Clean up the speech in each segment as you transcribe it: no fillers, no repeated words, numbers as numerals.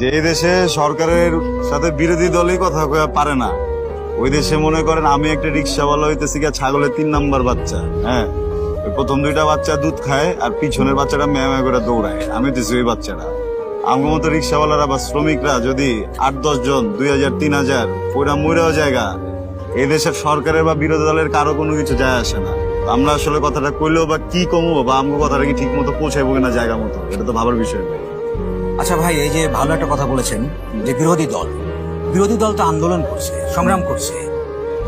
যে দেশে সরকারের সাথে বিরোধী দলই কথা কয়া পারে না, ওই দেশে মনে করেন আমি একটা রিক্সাওয়ালা হইতেছি গিয়া ছাগলের 3 নাম্বার বাচ্চা। হ্যাঁ, ওই প্রথম 2টা বাচ্চা দুধ খায় আর পিছনের বাচ্চাটা ম্যামা করে দৌড়ায়, আমি হইতেছি ওই বাচ্চাটা। আমার মতো রিক্সাওয়ালারা বা শ্রমিকরা যদি 8-10 জন 2000 3000 ওইটা মরেও জায়গা, এই দেশের সরকারের বা বিরোধী দলের কারো কোনো কিছু যায় আসে না। আমরা আসলে কথাটা কইলেও বা কি কমবো বা আমগো কথাটা কি ঠিক মতো পৌঁছাইবো কিনা জায়গা মতো, এটা তো ভাবার বিষয় নেই। আচ্ছা ভাই, এই যে ভালো একটা কথা বলেছেন যে বিরোধী দল তো আন্দোলন করছে, সংগ্রাম করছে,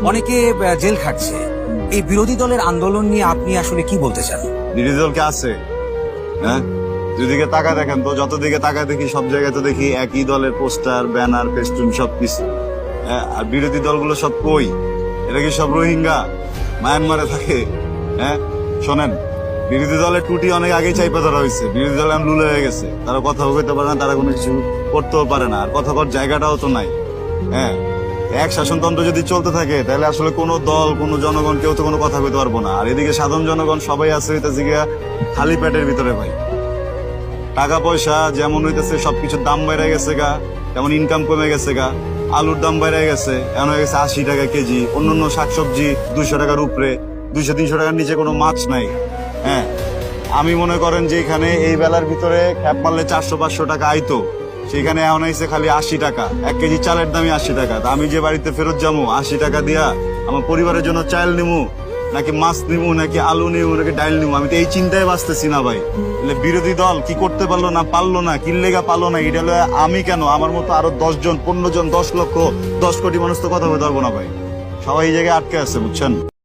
অনেকে জেল খাটছে। এই বিরোধী দলের আন্দোলন নিয়ে আপনি আসলে কি বলতে চান? বিরোধী দল কে আছে? হ্যাঁ, দুদিকে তাকা দেখেন তো, যত দিকে তাকা দেখি সব জায়গায় তো দেখি একই দলের পোস্টার, ব্যানার, ফেস্টুন সবকিছু। হ্যাঁ, আর বিরোধী দলগুলো সব কই? এটা কি সব রোহিঙ্গা মায়ানমারে থাকে? হ্যাঁ, শোনেন, বিরোধী দলের টুটি অনেক আগেই চাইপা ধরা হয়েছে। বিরোধী দল এখন লুলে হয়ে গেছে, তারা কথা বলতে পারে না, তারা কোনো কিছু করতেও পারে না, আর কথা কর জায়গাটাও তো নাই। হ্যাঁ, এক শাসনতন্ত্র যদি চলতে থাকে তাহলে আসলে কোনো দল, কোনো জনগণ কেউ তো কোনো কথা কইতে পারবো না। আর এদিকে সাধারণ জনগণ সবাই আছে হইতেছে গিয়া খালি পেটের ভিতরে। ভাই, টাকা পয়সা যেমন হইতেছে সবকিছুর দাম বেড়ে গেছে গা, তেমন ইনকাম কমে গেছে গা। আলুর দাম বেড়ে গেছে, এখন হয়ে গেছে 80 টাকা কেজি। অন্যান্য শাকসবজি 200 টাকার উপরে, 200-300 টাকার নিচে কোনো মাছ নাই। হ্যাঁ, আমি মনে করেন যে এখানে এই বেলার ভিতরে খ্যাপ মারলে 400-500 টাকা আইতো, সেখানে এখন আইছে খালি 80 টাকা। 1 কেজি চালের দামই 80 টাকা। তা আমি যে বাড়িতে ফেরত যাবো 80 টাকা দিয়া আমার পরিবারের জন্য চাল নিমু, নাকি মাছ নিমু, নাকি আলু নিমু, নাকি ডাইল নিমু, আমি তো এই চিন্তায় বাঁচতেছি না ভাই। বিরোধী দল কি করতে পারলো না, পারলো না, কি লেগা পারলো না, এটা হলো আমি কেন, আমার মতো আরো 10 জন 15 জন 10 লক্ষ 10 কোটি মানুষ তো কথা বলতে পারবো না ভাই। সবাই এই জায়গায় আটকে আছে, বুঝছেন?